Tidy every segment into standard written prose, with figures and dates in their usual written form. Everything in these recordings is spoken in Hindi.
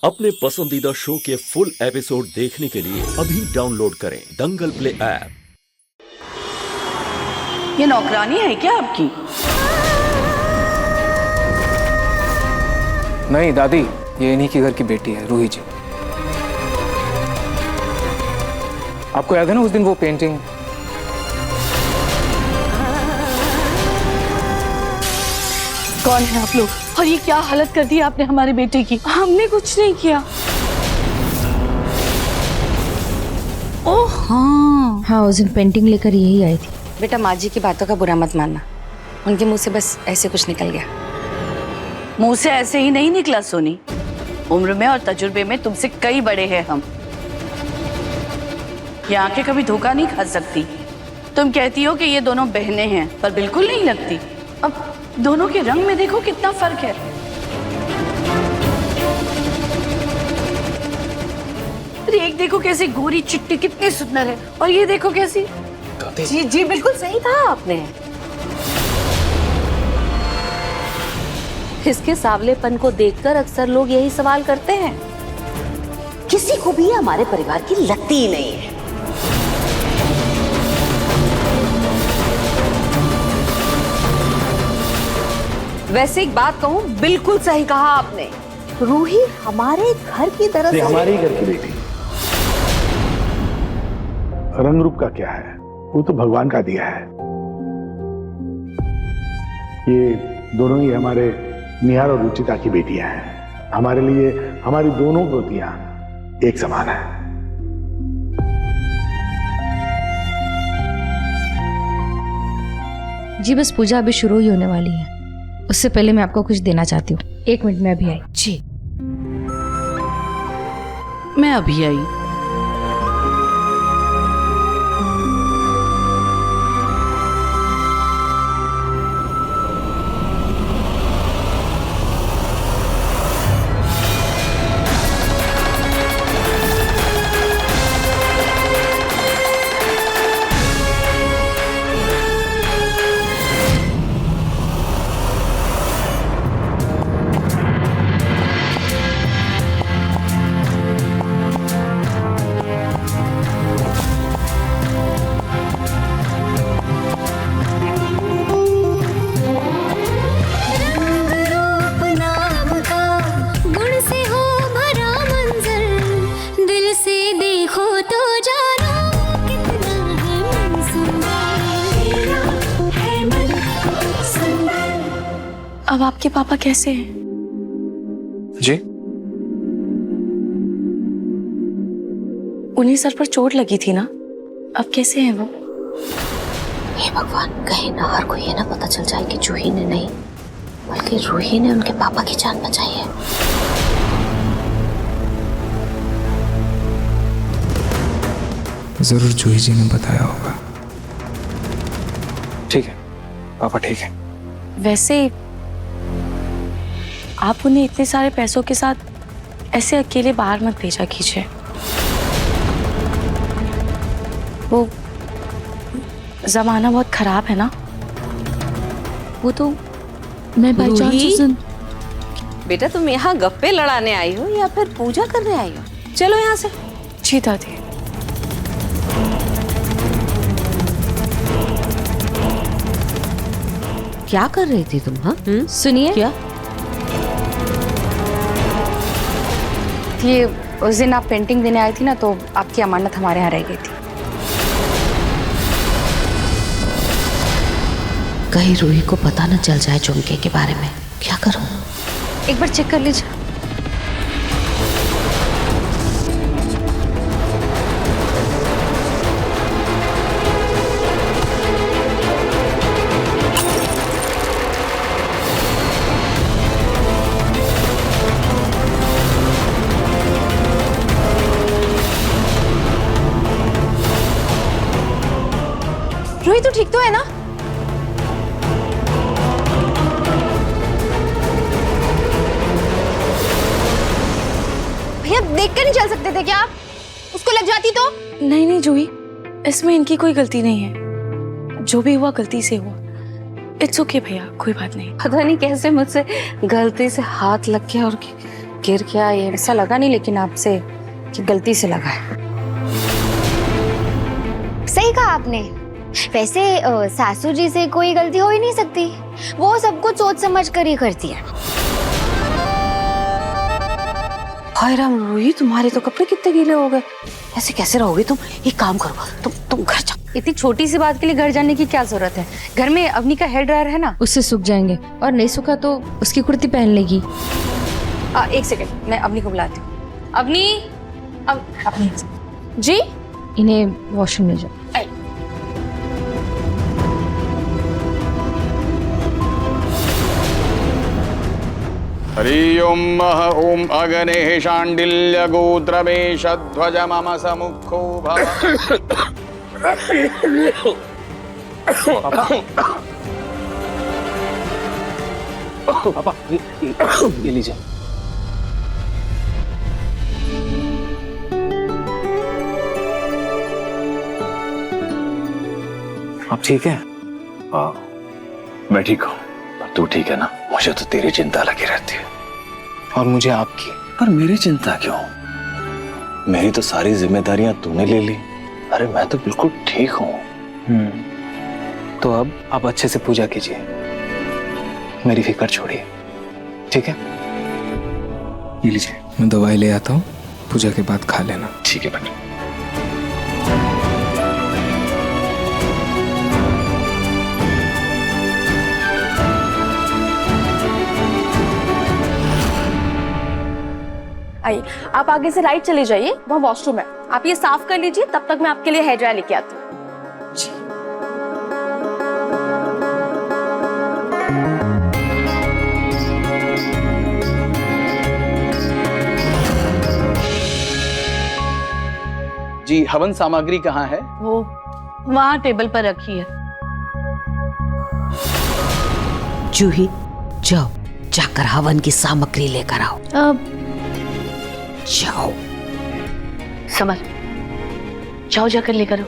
अपने पसंदीदा शो के फुल एपिसोड देखने के लिए अभी डाउनलोड करें दंगल प्ले ऐप। ये नौकरानी है क्या आपकी? नहीं दादी, ये इन्हीं के घर की बेटी है, रूही जी। आपको याद है ना उस दिन वो पेंटिंग? कौन है आप लोग और ये क्या हालत कर दी आपने हमारे बेटे की? हमने कुछ नहीं किया। ओह हाँ, उस दिन पेंटिंग लेकर यही आई थी। बेटा, माँ जी की बातों का बुरा मत मानना, उनके मुंह से बस ऐसे कुछ निकल गया। मुंह से ऐसे ही नहीं निकला सोनी, उम्र में और तजुर्बे में तुमसे कई बड़े हैं हम। ये आंखें कभी धोखा नहीं खा सकती। तुम कहती हो कि ये दोनों बहनें हैं, पर बिल्कुल नहीं लगती। अब दोनों के रंग में देखो कितना फर्क है। अरे एक देखो कैसी गोरी चिट्टी कितनी सुंदर है, और ये देखो कैसी। जी जी, बिल्कुल सही कहा आपने। इसके सांवलेपन को देखकर अक्सर लोग यही सवाल करते हैं, किसी को भी हमारे परिवार की लगती ही नहीं है। वैसे एक बात कहूं, बिल्कुल सही कहा आपने। रूही हमारे घर की तरह से हमारे ही घर की बेटी। रंग रूप का क्या है, वो तो भगवान का दिया है। ये दोनों ही हमारे निहार और रुचिता की बेटियां हैं। हमारे लिए हमारी दोनों बेटियां एक समान है। जी बस पूजा अभी शुरू ही होने वाली है, उससे पहले मैं आपको कुछ देना चाहती हूँ। 1 मिनट में अभी आई। जी मैं अभी आई। अब आपके पापा कैसे हैं? जी, उन्हें सर पर चोट लगी थी ना, अब कैसे हैं वो? हे भगवान, कहीं नाहर को ये ना पता चल जाए कि जूही ने नहीं बल्कि रूही ने उनके पापा की जान बचाई है। जरूर जूही जी ने बताया होगा। ठीक है पापा, ठीक है। वैसे आप उन्हें इतने सारे पैसों के साथ ऐसे अकेले बाहर मत भेजा कीजिए। वो जमाना बहुत खराब है ना। वो तो मैं बाई चांस। बेटा, तुम यहाँ गप्पे लड़ाने आई हो या फिर पूजा करने आई हो? चलो यहाँ से। जी दादी। क्या कर रही थी तुम? हाँ सुनिए, क्या? ये उस दिन आप पेंटिंग देने आई थी ना, तो आपकी अमानत हमारे यहाँ रह गई थी। कहीं रूही को पता न चल जाए झुमके के बारे में। क्या करूं? एक बार चेक कर लीजिए। रूही तो ठीक तो है ना? भैया देख कर नहीं चल सकते थे क्या आप? उसको लग जाती तो? नहीं नहीं जूही, इसमें इनकी कोई गलती नहीं है। जो भी हुआ गलती से हुआ। इट्स ओके भैया, कोई बात नहीं। पता नहीं कैसे मुझसे गलती से हाथ लग गया और गिर गया ये ऐसा लगा नहीं, लेकिन आपसे कि गलती से लगा है। सही कहा आपने। वैसे सासू जी से कोई गलती हो ही नहीं सकती, वो सब कुछ सोच समझ कर ही करती है। हाय राम रूही, तुम्हारे तो कपड़े कितने गीले हो गए, ऐसे कैसे रहोगे तुम? एक काम करो, तुम घर जाओ। इतनी छोटी सी बात के लिए घर जाने की क्या जरूरत है? घर में अवनी का हेयर ड्रायर है ना, उससे सूख जाएंगे, और नहीं सूखा तो उसकी कुर्ती पहन लेगी। एक सेकंड, मैं अवनी को बुलाती हूँ। अवनी, अवनी जी, इन्हें वॉशरूम ले जाओ। हरि ओम ओम अगने शांडिल्य गोत्रमेश ध्वज मम समुखो भव। पापा ये लीजिए। आप ठीक है? हाँ, मैं ठीक हूँ। तू ठीक है ना? मुझे तो तेरी चिंता लगी रहती है। और मुझे आपकी। पर मेरी चिंता क्यों? मेरी तो सारी जिम्मेदारियां तूने ले ली। अरे मैं तो बिल्कुल ठीक हूँ। तो अब आप अच्छे से पूजा कीजिए, मेरी फिक्र छोड़िए, ठीक है? ये लीजिए, मैं दवाई ले आता हूँ, पूजा के बाद खा लेना। ठीक है बेटा। आइए, आप आगे से राइट चले जाइए, वहाँ वॉशरूम है, आप ये साफ कर लीजिए, तब तक मैं आपके लिए हेयर ड्रायर लेके आती हूँ। जी, हवन सामग्री कहाँ है? वो वहाँ टेबल पर रखी है। जूही, जाओ, जाकर हवन की सामग्री लेकर आओ। जाओ। समर, जाओ जाकर लेकर आओ।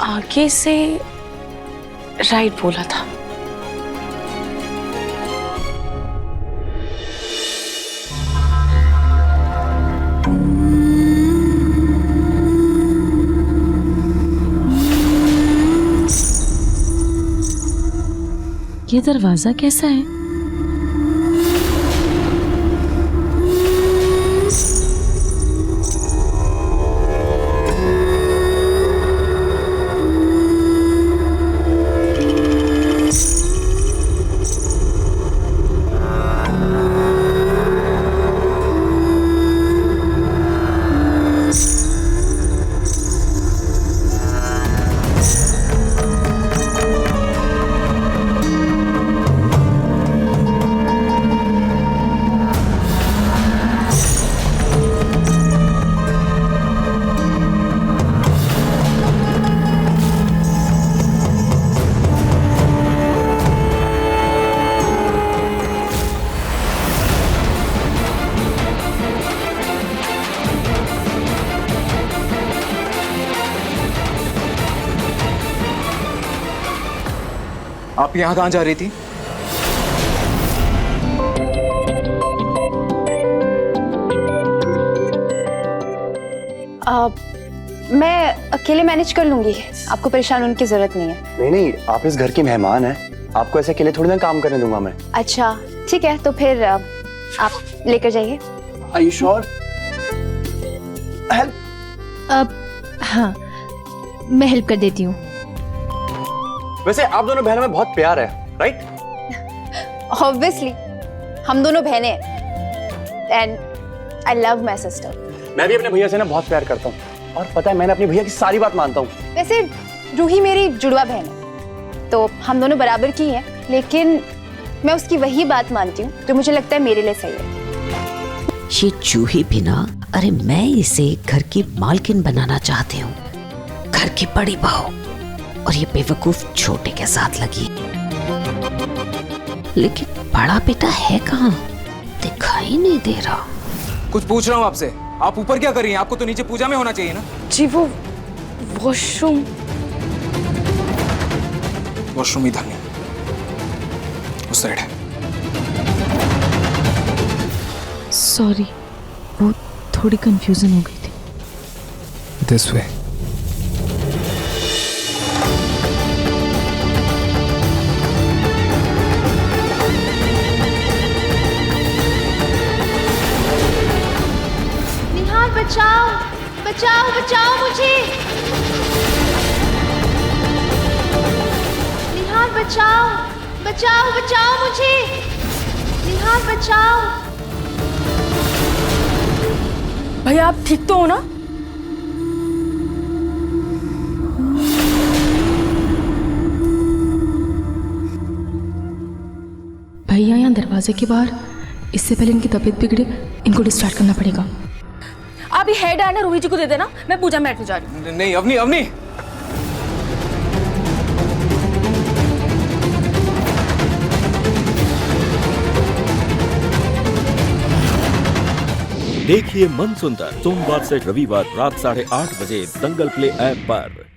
आगे से राइट बोला था। ये दरवाजा कैसा है? आप यहाँ कहाँ जा रही थी? मैं अकेले मैनेज कर लूंगी, आपको परेशान होने की जरूरत नहीं है। नहीं नहीं, आप इस घर की मेहमान हैं, आपको ऐसे अकेले थोड़ी ना काम करने दूंगा मैं। अच्छा ठीक है, तो फिर आप लेकर जाइए। Are you sure? Help? हाँ, मैं हेल्प कर देती हूँ। वैसे आप दोनों बहनों में बहुत प्यार है, राइट? ऑब्वियसली, हम दोनों बहनें हैं, and I love my sister. मैं भी अपने भैया से ना बहुत प्यार करता हूँ, और पता है मैंने अपने भैया की सारी बात मानता हूँ। वैसे रूही मेरी जुड़वा बहन है, तो हम दोनों बराबर की हैं, लेकिन मैं उसकी वही बात मानती हूँ जो मुझे लगता है मेरे लिए सही है। ये जूही भी ना, अरे मैं इसे घर की मालकिन बनाना चाहती हूँ, घर की बड़ी बहू, और ये बेवकूफ छोटे के साथ लगी। लेकिन बड़ा बेटा है कहाँ? दिखाई नहीं दे रहा। कुछ पूछ रहा हूँ आपसे, आप ऊपर क्या कर रही हैं? आपको तो नीचे पूजा में होना चाहिए ना। जी वो वॉशरूम। वॉशरूम इधर नहीं, उस साइड है। सॉरी, वो थोड़ी कंफ्यूजन हो गई थी। This way. निहाल बचाओ बचाओ बचाओ मुझे, निहाल बचाओ बचाओ बचाओ मुझे, निहाल बचाओ। भैया आप ठीक तो हो ना? भैया यहाँ दरवाजे के बाहर, इससे पहले इनकी तबीयत बिगड़े, इनको डिस्चार्ज करना पड़ेगा। आप ये हेड आना रोहित जी को दे देना, मैं पूजा में बैठने जा रही हूँ। नहीं अवनी, अवनी। देखिए मनसुंदर सोमवार से रविवार रात 8:30 बजे दंगल प्ले ऐप पर।